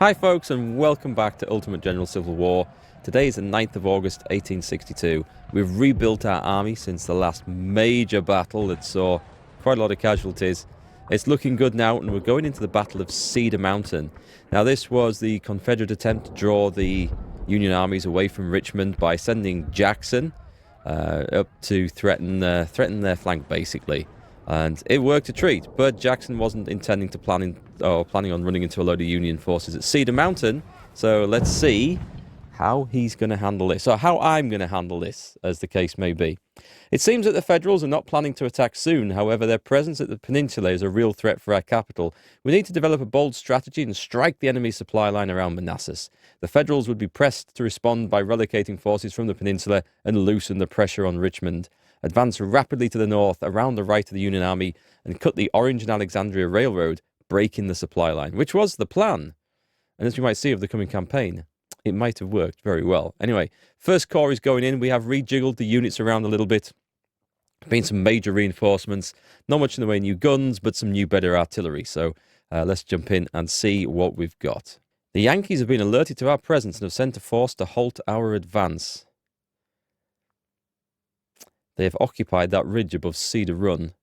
Hi folks, and welcome back to Ultimate General Civil War. Today is the 9th of August 1862. We've rebuilt our army since the last major battle that saw quite a lot of casualties. It's looking good now, and we're going into the Battle of Cedar Mountain. Now this was the Confederate attempt to draw the Union armies away from Richmond by sending Jackson up to threaten their flank, basically. And it worked a treat, but Jackson wasn't intending to planning on running into a load of Union forces at Cedar Mountain. So let's see how he's going to handle this, or how I'm going to handle this, as the case may be. It seems that the Federals are not planning to attack soon. However, their presence at the peninsula is a real threat for our capital. We need to develop a bold strategy and strike the enemy supply line around Manassas. The Federals would be pressed to respond by relocating forces from the peninsula and loosen the pressure on Richmond. Advance rapidly to the north, around the right of the Union Army, and cut the Orange and Alexandria Railroad, breaking the supply line, which was the plan. And as we might see of the coming campaign, it might have worked very well. Anyway, first corps is going in. We have rejiggled the units around a little bit. Been some major reinforcements. Not much in the way of new guns, but some new better artillery. So let's jump in and see what we've got. The Yankees have been alerted to our presence and have sent a force to halt our advance. They have occupied that ridge above Cedar Run.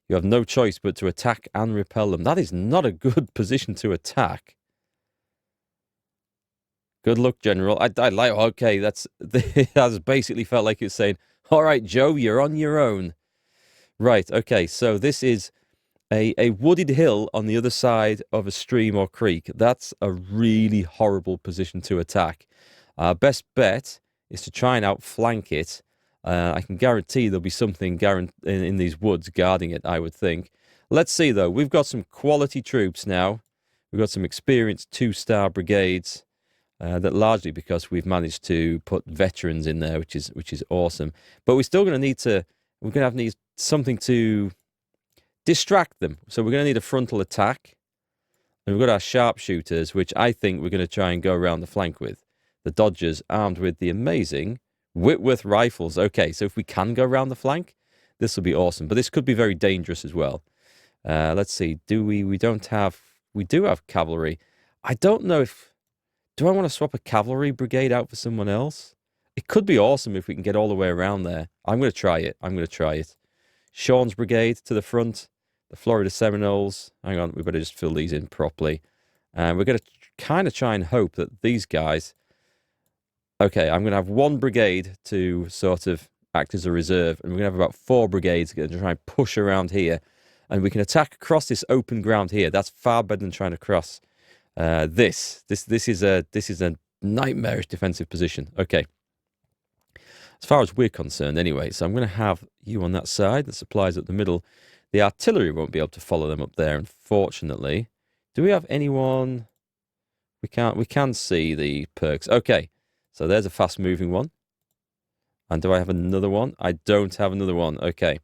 You have no choice but to attack and repel them. That is not a good position to attack. Good luck, General. I like, okay, that's basically felt like it's saying, all right, Joe, you're on your own. Right, okay, so this is a wooded hill on the other side of a stream or creek. That's a really horrible position to attack. Our best bet is to try and outflank it. I can guarantee there'll be something in these woods guarding it, I would think. Let's see, though. We've got some quality troops now. We've got some experienced two-star brigades. That largely because we've managed to put veterans in there, which is awesome. But we're still going to need something to distract them. So we're going to need a frontal attack. And we've got our sharpshooters, which I think we're going to try and go around the flank with. The Dodgers armed with the amazing Whitworth rifles. Okay, so if we can go around the flank, this will be awesome. But this could be very dangerous as well. Let's see. We do have cavalry. I don't know if... Do I want to swap a cavalry brigade out for someone else? It could be awesome if we can get all the way around there. I'm going to try it. Sean's brigade to the front. The Florida Seminoles. Hang on, we better just fill these in properly. And we're going to kind of try and hope that these guys... Okay, I'm going to have one brigade to sort of act as a reserve. And we're going to have about 4 brigades going to try and push around here. And we can attack across this open ground here. That's far better than trying to cross... This is a nightmarish defensive position. Okay. As far as we're concerned, anyway, so I'm going to have you on that side. The supplies at the middle. The artillery won't be able to follow them up there, unfortunately. Do we have anyone? We can see the perks. Okay, so there's a fast-moving one. And do I have another one? I don't have another one. Okay,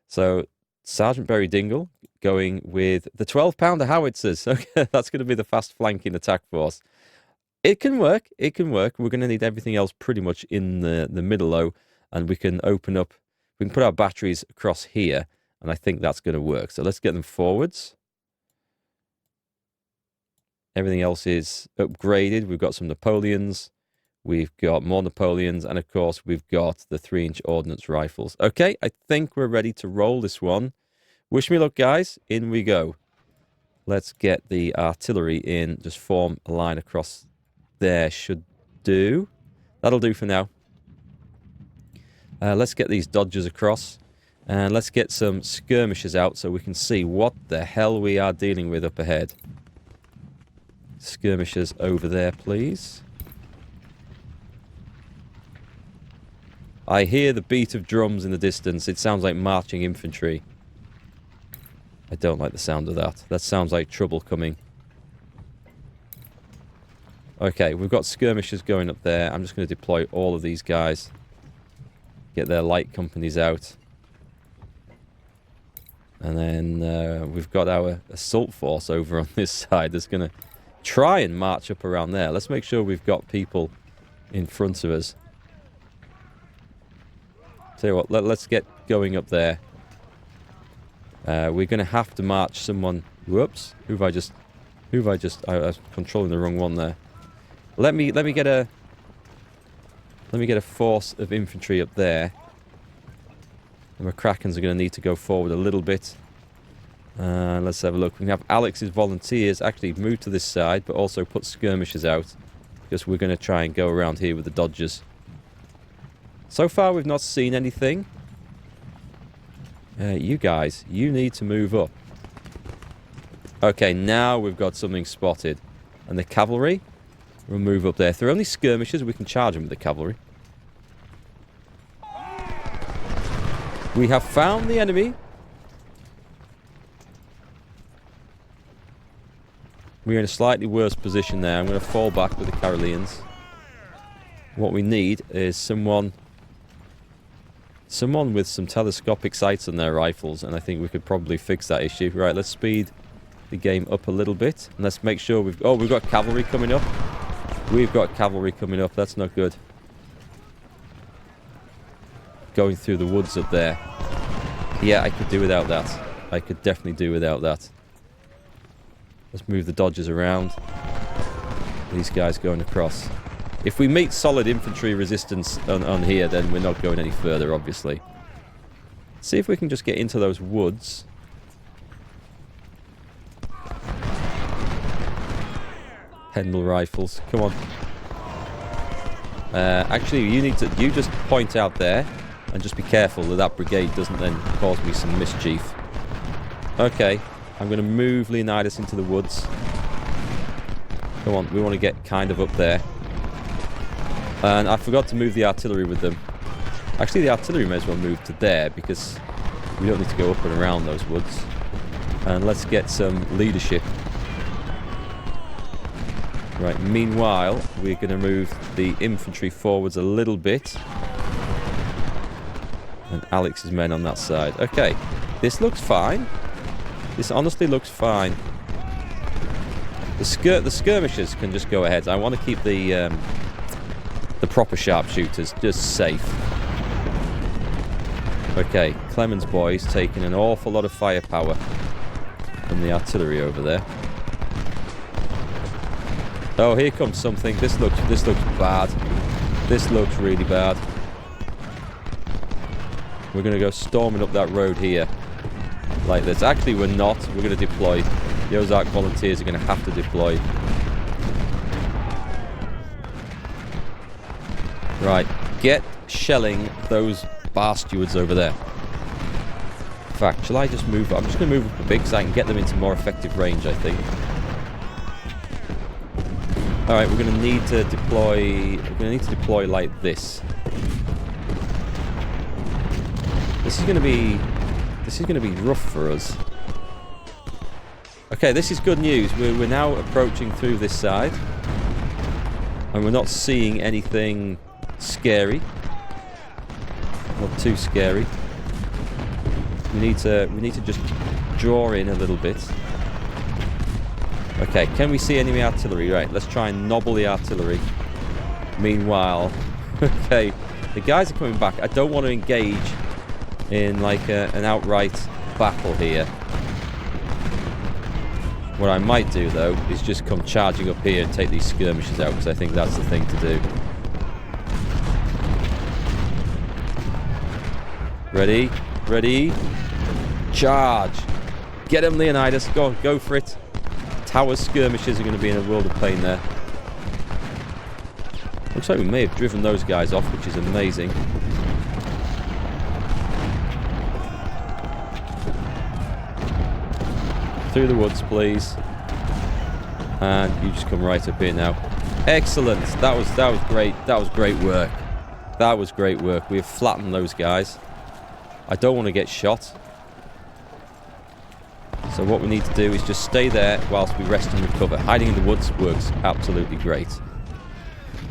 so Sergeant Berry Dingle going with the 12-pounder howitzers. Okay, that's going to be the fast flanking attack force. It can work. We're going to need everything else pretty much in the middle, though, and we can open up. We can put our batteries across here, and I think that's going to work. So let's get them forwards. Everything else is upgraded. We've got some Napoleons. We've got more Napoleons, and of course, we've got the 3-inch ordnance rifles. Okay, I think we're ready to roll this one. Wish me luck, guys. In we go. Let's get the artillery in. Just form a line across there. Should do. That'll do for now. Let's get these Dodgers across. And let's get some skirmishers out so we can see what the hell we are dealing with up ahead. Skirmishers over there, please. I hear the beat of drums in the distance. It sounds like marching infantry. I don't like the sound of that. That sounds like trouble coming. Okay, we've got skirmishers going up there. I'm just going to deploy all of these guys. Get their light companies out. And then we've got our assault force over on this side that's going to try and march up around there. Let's make sure we've got people in front of us. Tell you what, let's get going up there. We're going to have to march someone... Whoops. Who have I just... Who have I just... I was controlling the wrong one there. Let me get a... Let me get a force of infantry up there. And McCracken's are going to need to go forward a little bit. Let's have a look. We can have Alex's volunteers actually move to this side, but also put skirmishers out. Because we're going to try and go around here with the Dodgers. So far, we've not seen anything. You guys, you need to move up. Okay, now we've got something spotted. And the cavalry will move up there. If they're only skirmishers, we can charge them with the cavalry. We have found the enemy. We're in a slightly worse position there. I'm going to fall back with the Caroleans. What we need is someone with some telescopic sights on their rifles, and I think we could probably fix that issue. Right, let's speed the game up a little bit, and let's make sure we've got cavalry coming up. We've got cavalry coming up. That's not good. Going through the woods up there. Yeah, I could do without that. I could definitely do without that. Let's move the Dodgers around. These guys going across. If we meet solid infantry resistance on here, then we're not going any further, obviously. See if we can just get into those woods. Pendle rifles. Come on. Actually, you just point out there and just be careful that brigade doesn't then cause me some mischief. Okay. I'm going to move Leonidas into the woods. Come on, we want to get kind of up there. And I forgot to move the artillery with them. Actually, the artillery may as well move to there because we don't need to go up and around those woods. And let's get some leadership. Right, meanwhile, we're going to move the infantry forwards a little bit. And Alex's men on that side. Okay, this looks fine. This honestly looks fine. The skirmishers can just go ahead. I want to keep the proper sharpshooters just safe. Okay, Clemens boys taking an awful lot of firepower from the artillery over there. Oh, here comes something. This looks bad. This looks really bad. We're going to go storming up that road here. Like this. Actually, we're not. We're going to deploy. The Ozark volunteers are going to have to deploy. Right. Get shelling those bar stewards over there. In fact, shall I just move? I'm just going to move up a bit so I can get them into more effective range, I think. Alright, we're going to need to deploy... We're going to need to deploy like this. This is going to be... This is going to be rough for us. Okay, this is good news. We're now approaching through this side. And we're not seeing anything scary. Not too scary. We need to just draw in a little bit. Okay, can we see enemy artillery? Right, let's try and nobble the artillery. Meanwhile, okay, the guys are coming back. I don't want to engage in like an outright battle here. What I might do though is just come charging up here and take these skirmishers out, because I think that's the thing to do. Ready? Ready? Charge! Get him, Leonidas. Go for it. Tower skirmishers are going to be in a world of pain there. Looks like we may have driven those guys off, which is amazing. Through the woods, please. And you just come right up here now. Excellent. That was great. That was great work. That was great work. We have flattened those guys. I don't want to get shot. So what we need to do is just stay there whilst we rest and recover. Hiding in the woods works absolutely great.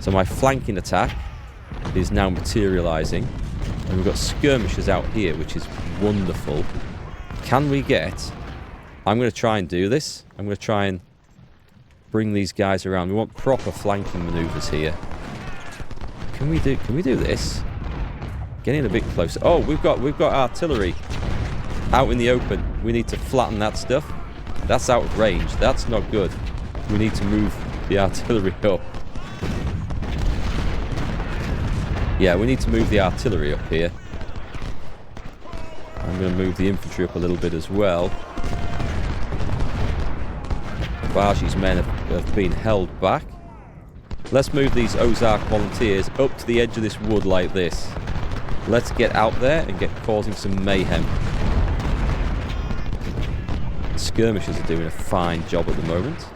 So my flanking attack is now materialising. And we've got skirmishers out here, which is wonderful. Can we get... I'm going to try and do this. I'm going to try and bring these guys around. We want proper flanking manoeuvres here. Can we do this? Getting a bit closer. Oh, we've got artillery out in the open. We need to flatten that stuff. That's out of range. That's not good. We need to move the artillery up. Yeah, we need to move the artillery up here. I'm going to move the infantry up a little bit as well. Barshi's men have been held back. Let's move these Ozark volunteers up to the edge of this wood like this. Let's get out there and get causing some mayhem. Skirmishers are doing a fine job at the moment.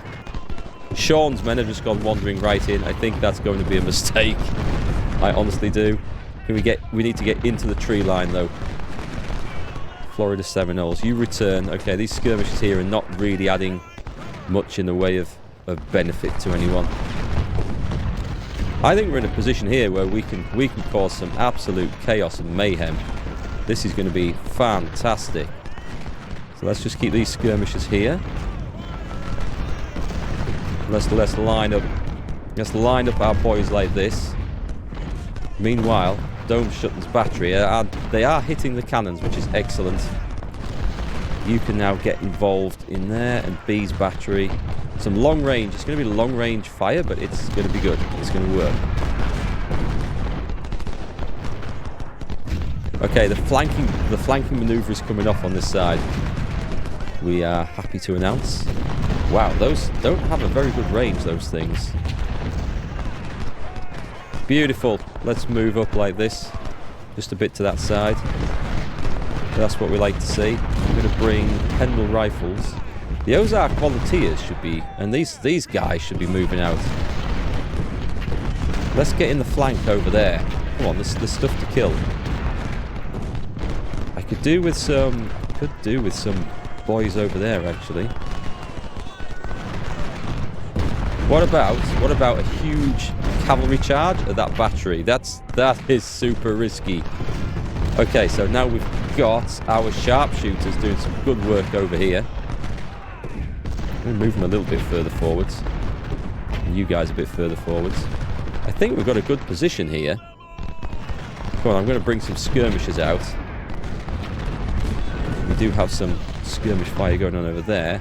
Sean's men have just gone wandering right in. I think that's going to be a mistake. I honestly do. We need to get into the tree line though. Florida Seminoles, you return. Okay, these skirmishers here are not really adding much in the way of benefit to anyone. I think we're in a position here where we can cause some absolute chaos and mayhem. This is going to be fantastic. So let's just keep these skirmishers here. Let's line up our boys like this. Meanwhile, Dome Shutton's battery, they are hitting the cannons, which is excellent. You can now get involved in there, and B's battery. Some long range. It's going to be long range fire, but it's going to be good. It's going to work. Okay, the flanking maneuver is coming off on this side. We are happy to announce. Wow, those don't have a very good range, those things. Beautiful. Let's move up like this. Just a bit to that side. That's what we like to see. I'm going to bring Pendle rifles. The Ozark volunteers should be, and these guys should be moving out. Let's get in the flank over there. Come on, there's stuff to kill. I could do with some boys over there actually. What about a huge cavalry charge at that battery? That is super risky. Okay, so now we've got our sharpshooters doing some good work over here. I'm going to move them a little bit further forwards. And you guys a bit further forwards. I think we've got a good position here. Come on, I'm going to bring some skirmishers out. We do have some skirmish fire going on over there.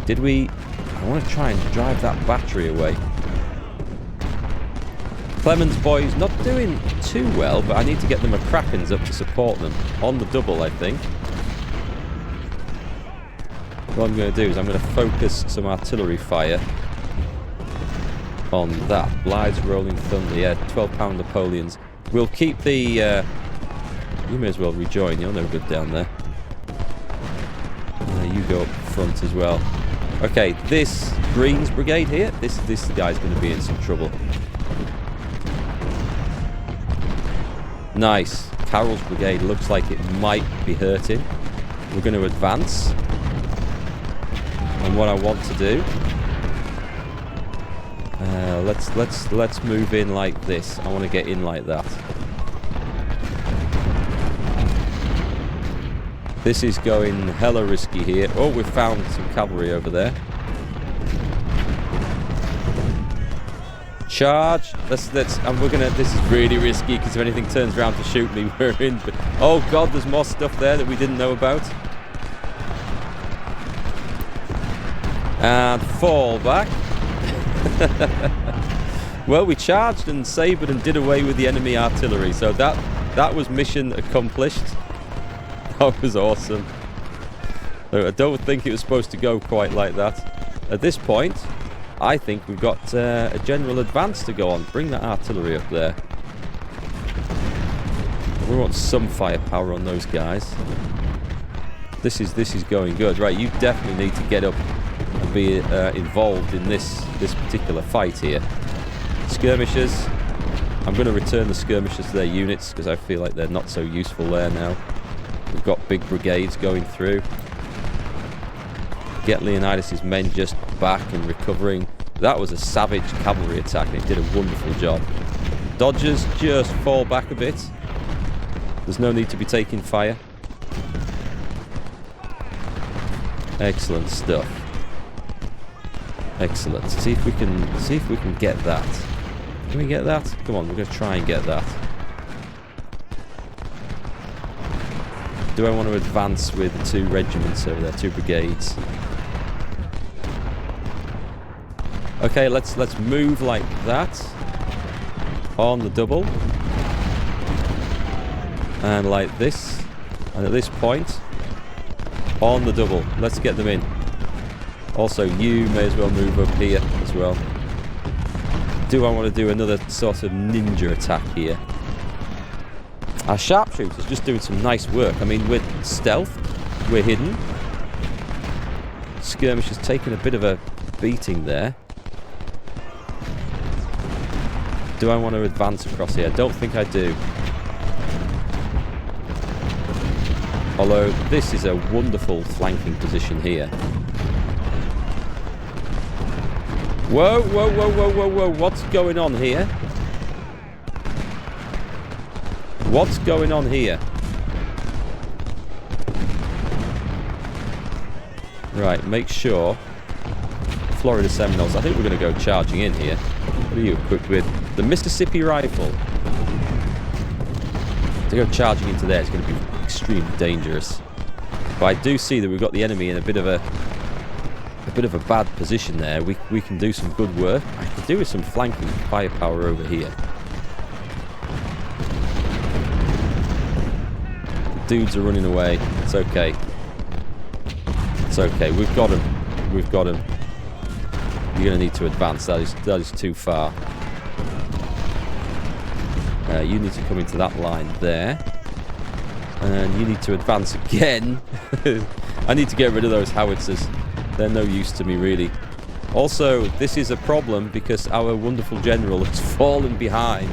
I want to try and drive that battery away. Clemens boys not doing too well, but I need to get the McCrackens up to support them. On the double, I think. What I'm going to do is I'm going to focus some artillery fire on that. Blythe's Rolling Thunder, yeah, 12-pound Napoleons. We'll keep the... you may as well rejoin, you're no good down there. You go up front as well. Okay, this Green's brigade here, this guy's going to be in some trouble. Nice. Carroll's brigade looks like it might be hurting. We're going to advance. And what I want to do, let's move in like this. I want to get in like that. This is going hella risky here. Oh, we've found some cavalry over there. Charge. This is really risky because if anything turns around to shoot me, we're in. Oh God, there's more stuff there that we didn't know about. And fall back. Well, we charged and sabred and did away with the enemy artillery, so that was mission accomplished. That was awesome. I don't think it was supposed to go quite like that. At this point, I think we've got a general advance to go on. Bring that artillery up there. We want some firepower on those guys. This is going good. Right, you definitely need to get up and be involved in this particular fight here. Skirmishers. I'm going to return the skirmishers to their units because I feel like they're not so useful there now. We've got big brigades going through. Get Leonidas' men just back and recovering. That was a savage cavalry attack and it did a wonderful job. Dodgers just fall back a bit. There's no need to be taking fire. Excellent stuff. Excellent. See if we can get that. Can we get that? Come on, we're going to try and get that. Do I want to advance with the two regiments over there, two brigades? Okay, let's move like that on the double, and like this, and at this point on the double. Let's get them in. Also, you may as well move up here as well. Do I want to do another sort of ninja attack here? Our sharpshooter's just doing some nice work. I mean, we're stealth, we're hidden. Skirmish has taken a bit of a beating there. Do I want to advance across here? I don't think I do. Although, this is a wonderful flanking position here. Whoa, whoa, whoa, whoa, whoa, whoa. What's going on here? What's going on here? Right, make sure. Florida Seminoles. I think we're going to go charging in here. What are you equipped with? The Mississippi Rifle. To go charging into there is going to be extremely dangerous. But I do see that we've got the enemy in a bit of a bad position there. We can do some good work. I could do with some flanking firepower over here. The dudes are running away. It's okay. It's okay. We've got him. We've got him. You're going to need to advance. That is too far. You need to come into that line there. And you need to advance again. I need to get rid of those howitzers. They're no use to me, really. Also, this is a problem because our wonderful general has fallen behind.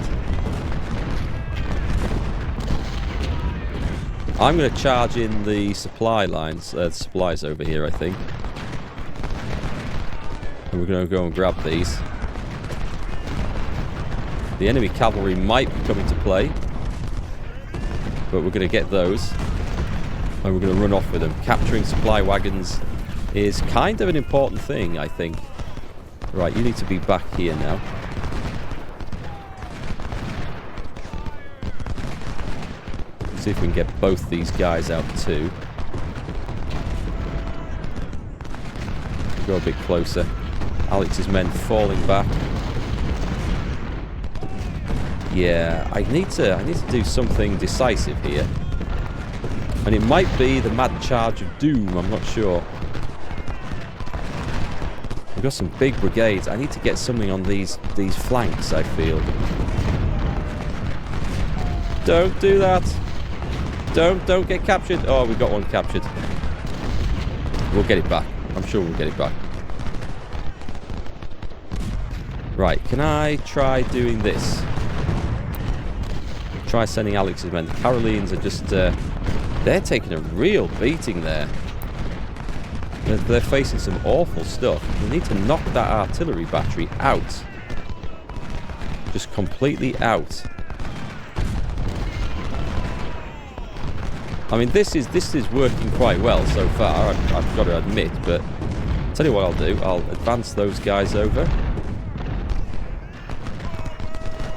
I'm going to charge in the supply lines, supplies over here, I think. And we're going to go and grab these. The enemy cavalry might be coming to play. But we're going to get those. And we're going to run off with them. Capturing supply wagons is kind of an important thing, I think. Right, you need to be back here now. See if we can get both these guys out too. Go a bit closer. Alex's men falling back. Yeah, I need to do something decisive here. And it might be the mad charge of doom, I'm not sure. We've got some big brigades. I need to get something on these flanks, I feel. Don't do that. Don't get captured. Oh, we got one captured. We'll get it back. I'm sure we'll get it back. Right, can I try doing this? Try sending Alex's men. The Carolines are just... they're taking a real beating there. They're facing some awful stuff. We need to knock that artillery battery out. Just completely out. I mean, this is working quite well so far, I've got to admit, but I'll tell you what I'll do. I'll advance those guys over.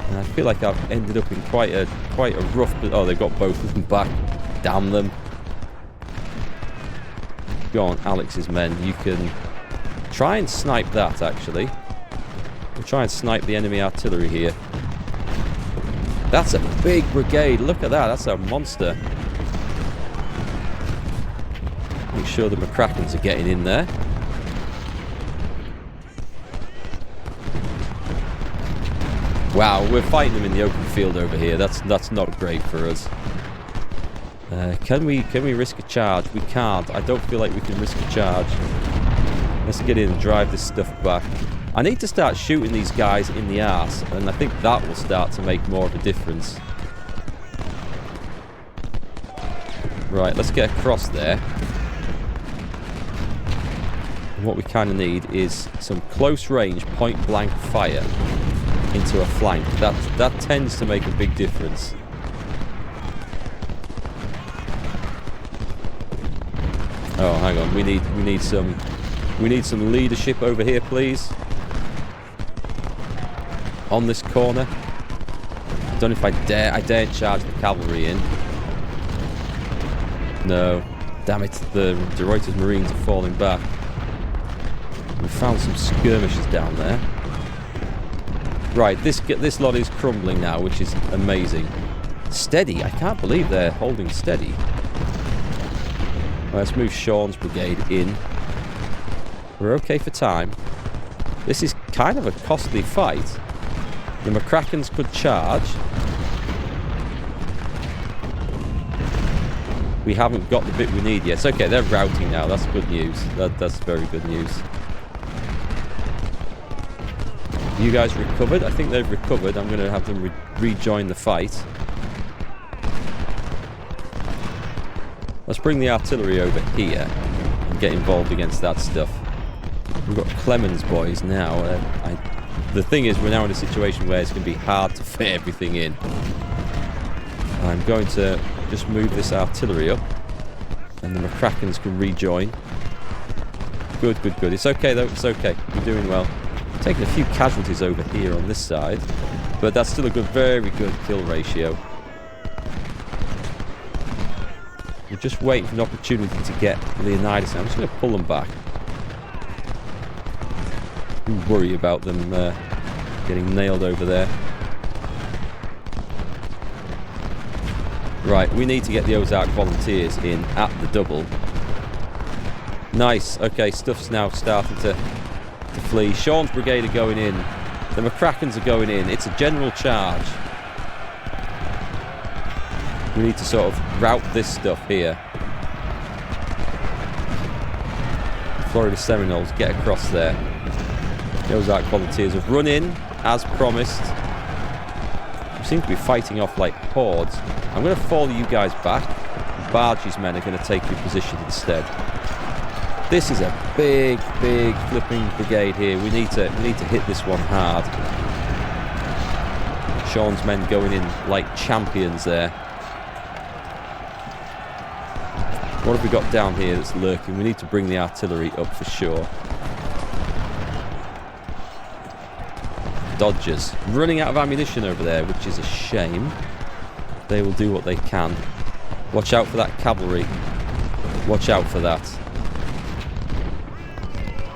And I feel like I've ended up in quite a rough... Oh, they've got both of them back. Damn them. Go on, Alex's men. You can try and snipe that, actually. We'll try and snipe the enemy artillery here. That's a big brigade. Look at that. That's a monster. Make sure the McCrackens are getting in there. Wow, we're fighting them in the open field over here. That's not great for us. Can we risk a charge? We can't. I don't feel like we can risk a charge. Let's get in and drive this stuff back. I need to start shooting these guys in the arse, and I think that will start to make more of a difference. Right, let's get across there. And what we kind of need is some close range, point blank fire into a flank. That tends to make a big difference. Oh, hang on. We need some leadership over here, please. On this corner. I don't know if I daren't charge the cavalry in. No. Damn it, the De Ruyter's Marines are falling back. We found some skirmishers down there. Right, this lot is crumbling now, which is amazing. Steady. I can't believe they're holding steady. Right, let's move Sean's brigade in. We're okay for time. This is kind of a costly fight. The McCrackens could charge. We haven't got the bit we need yet. It's okay, they're routing now. That's good news. That's very good news. You guys recovered? I think they've recovered. I'm going to have them rejoin the fight. Let's bring the artillery over here and get involved against that stuff. We've got Clemens boys now. The thing is, we're now in a situation where it's going to be hard to fit everything in. I'm going to just move this artillery up, and the McCrackens can rejoin. Good, good, good. It's okay, though. It's okay. We're doing well. Taking a few casualties over here on this side, but that's still a good, very good kill ratio. We're just waiting for an opportunity to get Leonidas. I'm just going to pull them back. Don't worry about them getting nailed over there. Right, we need to get the Ozark volunteers in at the double. Nice. Okay, stuff's now starting to flee. Sean's brigade are going in. The McCrackens are going in. It's a general charge. We need to sort of route this stuff here. Florida Seminoles, get across there. The Ozark volunteers have run in, as promised. We seem to be fighting off like hordes. I'm going to follow you guys back. Bargey's men are going to take your position instead. This is a big, big flipping brigade here. We need to hit this one hard. Sean's men going in like champions there. What have we got down here that's lurking? We need to bring the artillery up for sure. Dodgers running out of ammunition over there, which is a shame. They will do what they can. Watch out for that cavalry. Watch out for that.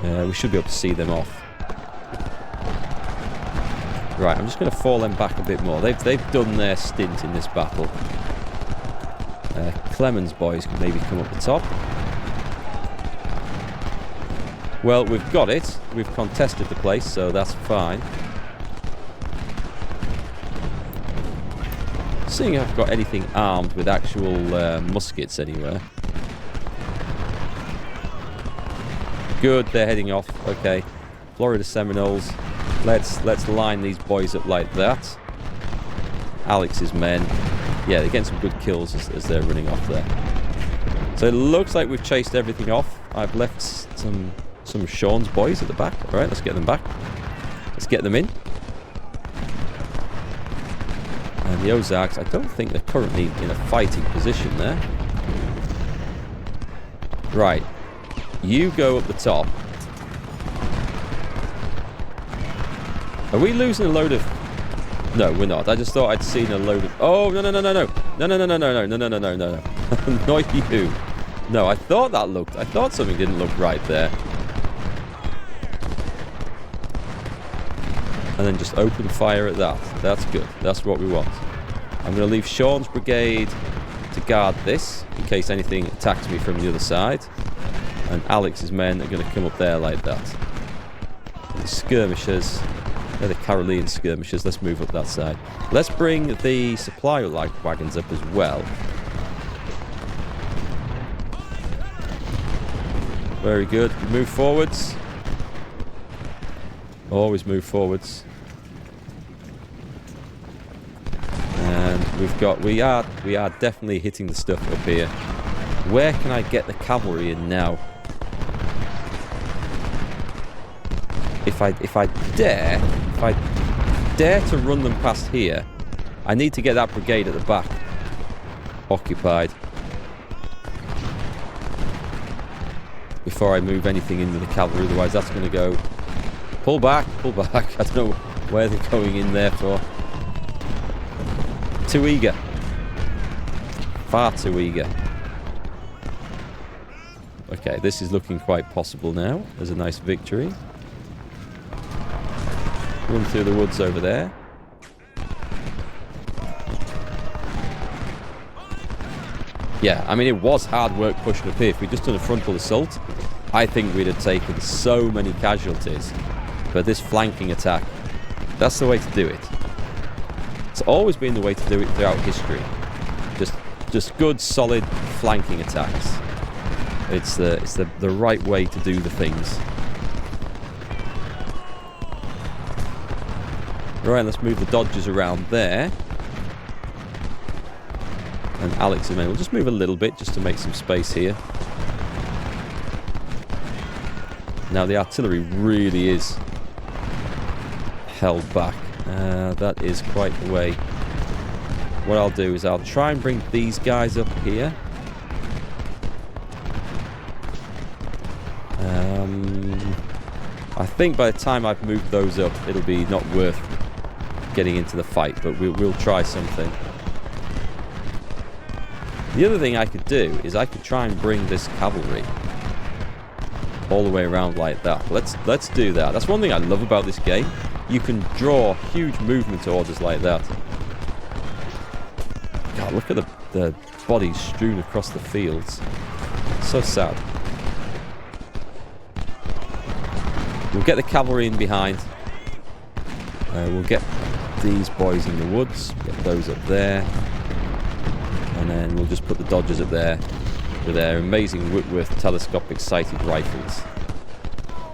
We should be able to see them off. Right, I'm just going to fall them back a bit more. They've done their stint in this battle. Clemens boys can maybe come up the top. Well, we've got it. We've contested the place, so that's fine. Seeing if I've got anything armed with actual muskets anywhere. Good, they're heading off. Okay, Florida Seminoles. Let's line these boys up like that. Alex's men. Yeah, they're getting some good kills as they're running off there. So it looks like we've chased everything off. I've left some Sean's boys at the back. All right, let's get them back. Let's get them in. And the Ozarks, I don't think they're currently in a fighting position there. Right. You go up the top. Are we losing a load of... No, we're not. I just thought I'd seen a load of... Oh, no. Not you. No, I thought something didn't look right there. And then just open fire at that. That's good. That's what we want. I'm going to leave Sean's brigade to guard this in case anything attacks me from the other side. And Alex's men are going to come up there like that. The skirmishers... They're the Caroline skirmishers. Let's move up that side. Let's bring the supply wagons up as well. Very good. Move forwards. Always move forwards. And we are definitely hitting the stuff up here. Where can I get the cavalry in now? If I dare to run them past here, I need to get that brigade at the back occupied before I move anything into the cavalry. Otherwise, that's going to go. Pull back. I don't know where they're going in there for. Too eager. Far too eager. Okay, this is looking quite possible now. There's a nice victory. Run through the woods over there. Yeah, I mean, it was hard work pushing up here. If we'd just done a frontal assault, I think we'd have taken so many casualties. But this flanking attack, that's the way to do it. It's always been the way to do it throughout history. Just good, solid flanking attacks. It's the right way to do the things. Right, let's move the Dodgers around there. And Alex and me will just move a little bit just to make some space here. Now the artillery really is held back. That is quite the way. What I'll do is I'll try and bring these guys up here. I think by the time I've moved those up, it'll be not worth getting into the fight, but we'll try something. The other thing I could do is I could try and bring this cavalry all the way around like that. Let's do that. That's one thing I love about this game. You can draw huge movement orders like that. God, look at the bodies strewn across the fields. So sad. We'll get the cavalry in behind. We'll get these boys in the woods. Get those up there. And then we'll just put the Dodgers up there with their amazing Whitworth telescopic sighted rifles.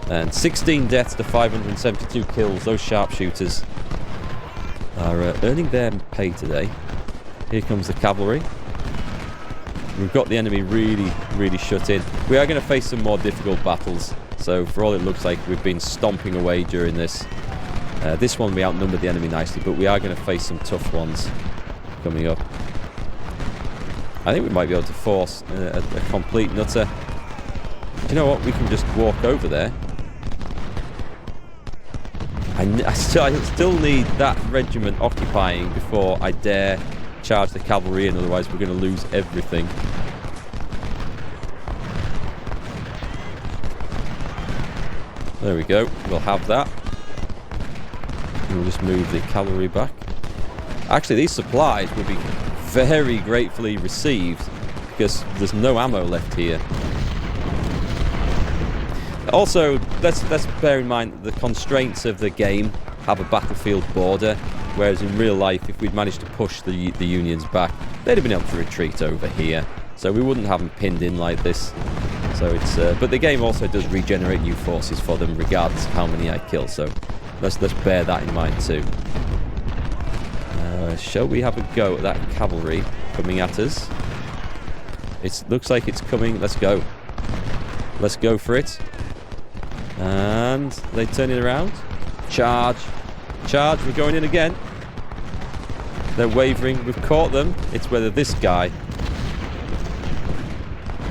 And 16 deaths to 572 kills. Those sharpshooters are earning their pay today. Here comes the cavalry. We've got the enemy really, really shut in. We are going to face some more difficult battles. So for all it looks like, we've been stomping away during this. This one we outnumbered the enemy nicely, but we are going to face some tough ones coming up. I think we might be able to force a complete nutter. Do you know what? We can just walk over there. I still need that regiment occupying before I dare charge the cavalry in, otherwise we're going to lose everything. There we go. We'll have that. We'll just move the cavalry back. Actually, these supplies will be very gratefully received because there's no ammo left here. Also, let's bear in mind that the constraints of the game have a battlefield border, whereas in real life, if we'd managed to push the Unions back, they'd have been able to retreat over here. So we wouldn't have them pinned in like this. So it's but the game also does regenerate new forces for them regardless of how many I kill. So let's bear that in mind too. Shall we have a go at that cavalry coming at us? It looks like it's coming. Let's go. Let's go for it. And they turn it around. Charge. Charge. We're going in again. They're wavering. We've caught them. It's whether this guy.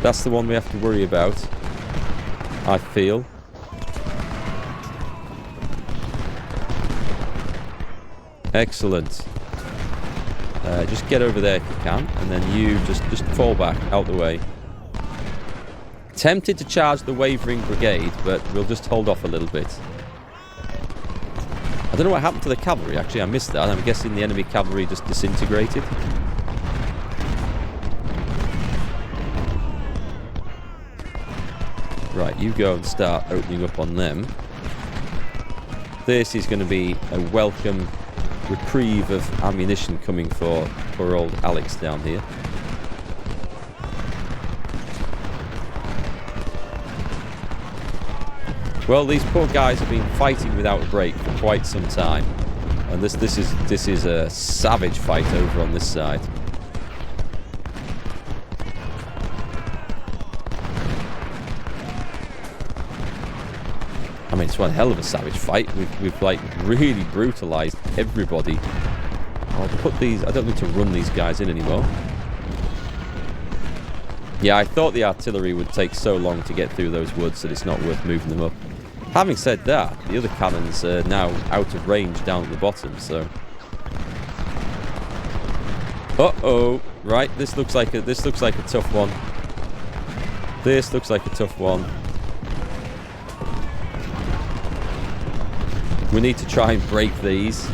That's the one we have to worry about, I feel. Excellent. Just get over there if you can, and then you just fall back out the way. Tempted to charge the wavering brigade, but we'll just hold off a little bit. I don't know what happened to the cavalry, actually. I missed that. I'm guessing the enemy cavalry just disintegrated. Right, you go and start opening up on them. This is going to be a welcome reprieve of ammunition coming for poor old Alex down here. Well, these poor guys have been fighting without a break for quite some time, and this is a savage fight over on this side. I mean, it's one hell of a savage fight. We've like really brutalized everybody. I'll put these. I don't need to run these guys in anymore. Yeah, I thought the artillery would take so long to get through those woods that it's not worth moving them up. Having said that, the other cannons are now out of range down at the bottom, so. Uh-oh. Right, this looks like a tough one. This looks like a tough one. We need to try and break these.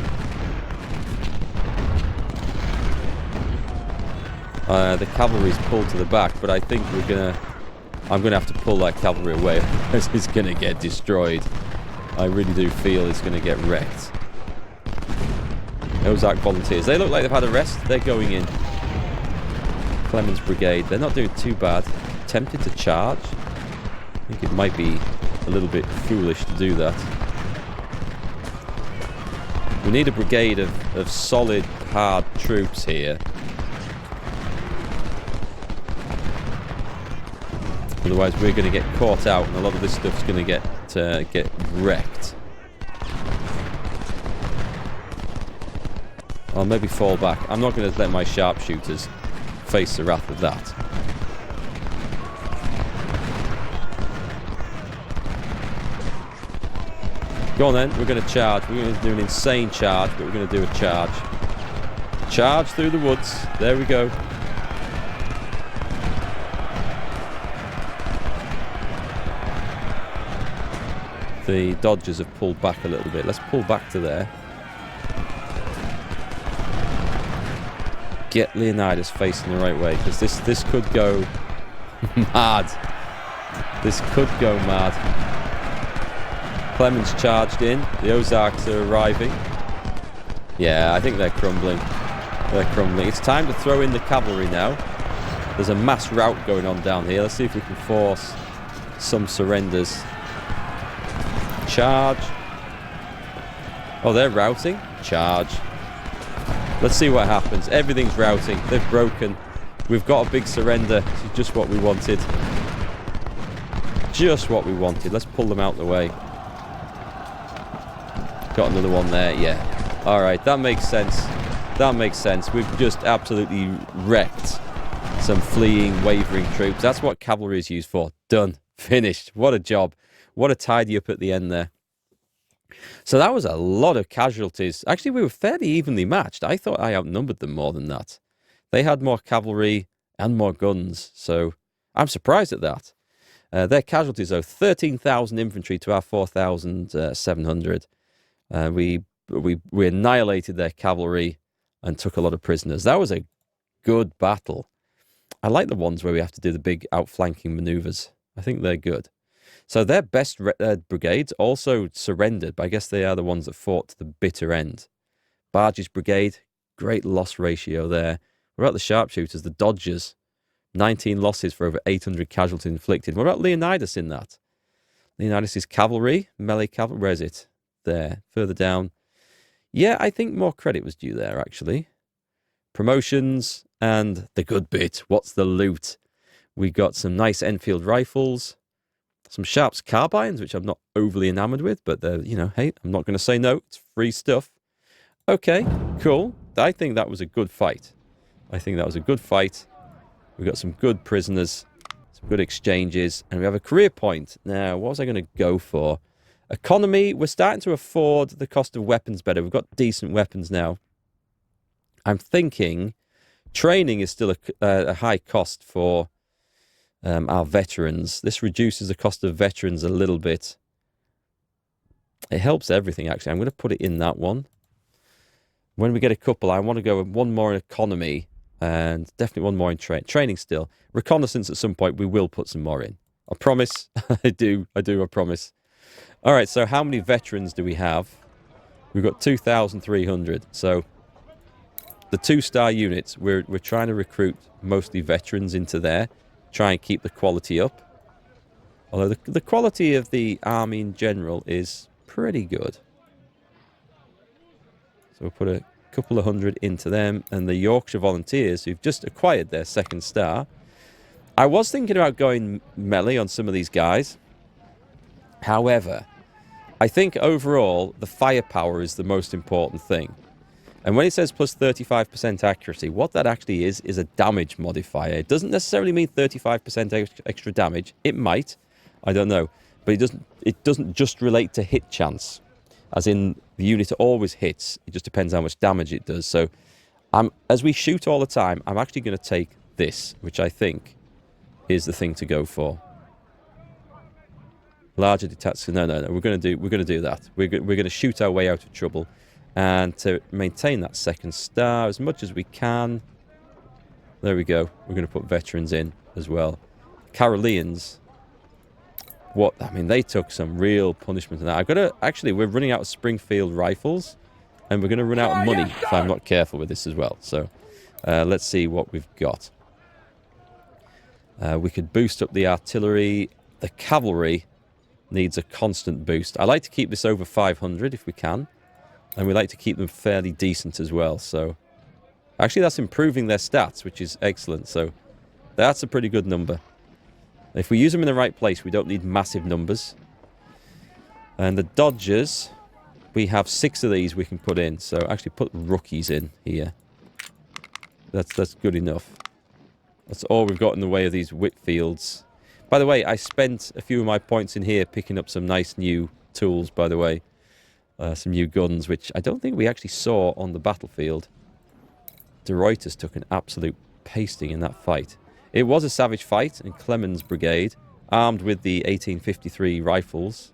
The cavalry's pulled to the back, but I think I'm gonna have to pull that cavalry away because it's gonna get destroyed. I really do feel it's gonna get wrecked. Ozark volunteers. They look like they've had a rest. They're going in. Clemens Brigade. They're not doing too bad. Tempted to charge. I think it might be a little bit foolish to do that. We need a brigade of solid, hard troops here. Otherwise, we're going to get caught out, and a lot of this stuff's going to get wrecked. I'll maybe fall back. I'm not going to let my sharpshooters face the wrath of that. Go on then, we're going to charge. We're going to do an insane charge, but we're going to do a charge. Charge through the woods. There we go. The Dodgers have pulled back a little bit. Let's pull back to there. Get Leonidas facing the right way, because this could go mad. This could go mad. Clemens charged in. The Ozarks are arriving. Yeah, I think they're crumbling. They're crumbling. It's time to throw in the cavalry now. There's a mass rout going on down here. Let's see if we can force some surrenders. Charge. Oh, they're routing. Charge. Let's see what happens. Everything's routing. They've broken. We've got a big surrender. This is just what we wanted. Just what we wanted. Let's pull them out the way. Got another one there. Yeah. Alright, that makes sense. That makes sense. We've just absolutely wrecked some fleeing, wavering troops. That's what cavalry is used for. Done. Finished. What a job. What a tidy up at the end there. So that was a lot of casualties. Actually, we were fairly evenly matched. I thought I outnumbered them more than that. They had more cavalry and more guns, so I'm surprised at that. Their casualties, though, 13,000 infantry to our 4,700. We annihilated their cavalry and took a lot of prisoners. That was a good battle. I like the ones where we have to do the big outflanking maneuvers. I think they're good. So their best brigades also surrendered, but I guess they are the ones that fought to the bitter end. Barge's brigade, great loss ratio there. What about the sharpshooters, the Dodgers? 19 losses for over 800 casualties inflicted. What about Leonidas in that? Leonidas is cavalry, melee cavalry. Where is it? There, further down. Yeah, I think more credit was due there, actually. Promotions and the good bit. What's the loot? We got some nice Enfield rifles. Some Sharps carbines, which I'm not overly enamored with, but they're, you know, hey, I'm not going to say no. It's free stuff. Okay, cool. I think that was a good fight. I think that was a good fight. We got some good prisoners, some good exchanges, and we have a career point. Now, what was I going to go for? Economy, we're starting to afford the cost of weapons better. We've got decent weapons now. I'm thinking training is still a high cost for our veterans. This reduces the cost of veterans a little bit. It helps everything, actually. I'm going to put it in that one. When we get a couple, I want to go with one more in economy and definitely one more in training still. Reconnaissance at some point, we will put some more in. I promise. I promise. All right, so how many veterans do we have? We've got 2,300. So the 2-star units, we're trying to recruit mostly veterans into there. Try and keep the quality up. Although the quality of the army in general is pretty good. So we'll put a couple of hundred into them. And the Yorkshire Volunteers, who've just acquired their 2nd star. I was thinking about going melee on some of these guys. However, I think overall the firepower is the most important thing. And when it says plus 35% accuracy, what that actually is a damage modifier. It doesn't necessarily mean 35% extra damage. It might. I don't know. But it doesn't just relate to hit chance. As in, the unit always hits. It just depends how much damage it does. So, as we shoot all the time, I'm actually going to take this, which I think is the thing to go for. Larger detached. No. We're going to do that. We're going to shoot our way out of trouble, and to maintain that second star as much as we can. There we go. We're going to put veterans in as well. Caroleans. What? I mean, they took some real punishment in that. I've got to actually. We're running out of Springfield rifles, and we're going to run out of money if I'm not careful with this as well. So, let's see what we've got. We could boost up the artillery. The cavalry needs a constant boost. I like to keep this over 500 if we can. And we like to keep them fairly decent as well. So, actually that's improving their stats, which is excellent. So, that's a pretty good number. If we use them in the right place, we don't need massive numbers. And the Dodgers, we have 6 of these we can put in. So, actually put rookies in here. That's good enough. That's all we've got in the way of these Whitfields. By the way, I spent a few of my points in here picking up some nice new tools, by the way. Some new guns, which I don't think we actually saw on the battlefield. De Reuters took an absolute pasting in that fight. It was a savage fight, and Clemens Brigade, armed with the 1853 rifles.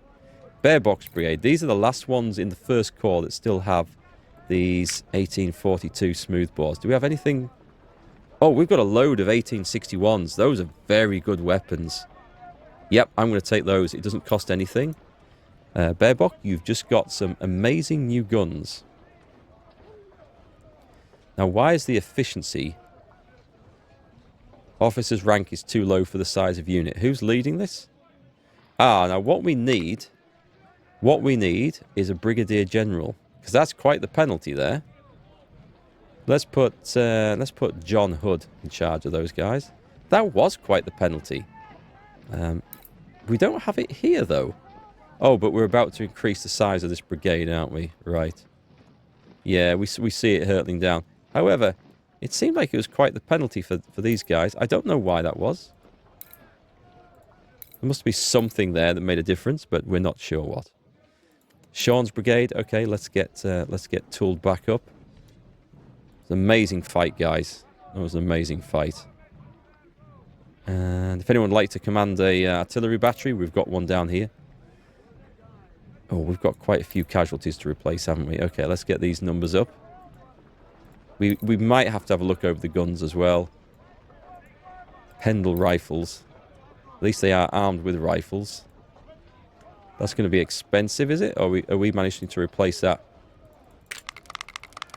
Bearbox Brigade, these are the last ones in the First Corps that still have these 1842 smoothbores. Do we have anything? Oh, we've got a load of 1861s. Those are very good weapons. Yep, I'm going to take those. It doesn't cost anything. Bearbock, you've just got some amazing new guns. Now, why is the efficiency? Officer's rank is too low for the size of unit. Who's leading this? Now what we need is a brigadier general, because that's quite the penalty there. Let's put John Hood in charge of those guys. That was quite the penalty. We don't have it here though. Oh, but we're about to increase the size of this brigade, aren't we? Right. Yeah, we see it hurtling down. However, it seemed like it was quite the penalty for these guys. I don't know why that was. There must be something there that made a difference, but we're not sure what. Sean's brigade. Okay, let's get tooled back up. It's an amazing fight, guys. That was an amazing fight. And if anyone would like to command a artillery battery, we've got one down here. Oh, we've got quite a few casualties to replace, haven't we? Okay, let's get these numbers up. We might have to have a look over the guns as well. Pendle rifles. At least they are armed with rifles. That's going to be expensive, is it? Or are we managing to replace that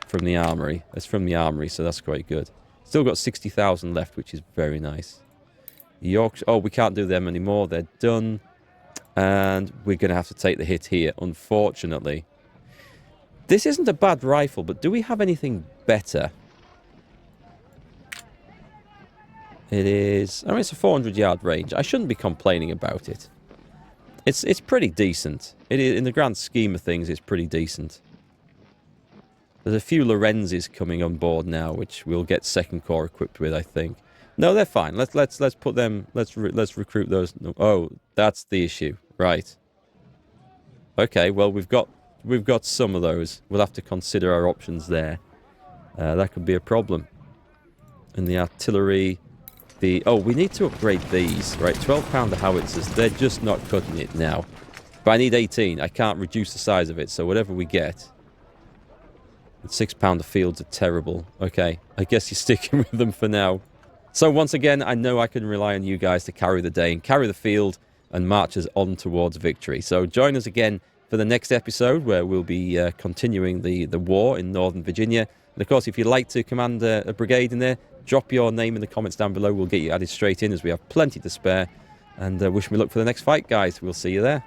from the armory? That's from the armory, so that's quite good. Still got 60,000 left, which is very nice. Yorkshire. Oh, we can't do them anymore. They're done. And we're going to have to take the hit here, unfortunately. This isn't a bad rifle, but do we have anything better? It is... I mean, it's a 400-yard range. I shouldn't be complaining about it. It's pretty decent. It is, in the grand scheme of things, it's pretty decent. There's a few Lorenzes coming on board now, which we'll get Second Corps equipped with, I think. No, they're fine. Let's put them. Let's recruit those. Oh, that's the issue, right? Okay, well we've got some of those. We'll have to consider our options there. That could be a problem. And the artillery, we need to upgrade these, right? 12-pounder howitzers. They're just not cutting it now. But I need 18. I can't reduce the size of it, so whatever we get. 6-pounder fields are terrible. Okay, I guess you're sticking with them for now. So once again, I know I can rely on you guys to carry the day and carry the field and march us on towards victory. So join us again for the next episode where we'll be continuing the war in Northern Virginia. And of course, if you'd like to command a brigade in there, drop your name in the comments down below. We'll get you added straight in as we have plenty to spare. And wish me luck for the next fight, guys. We'll see you there.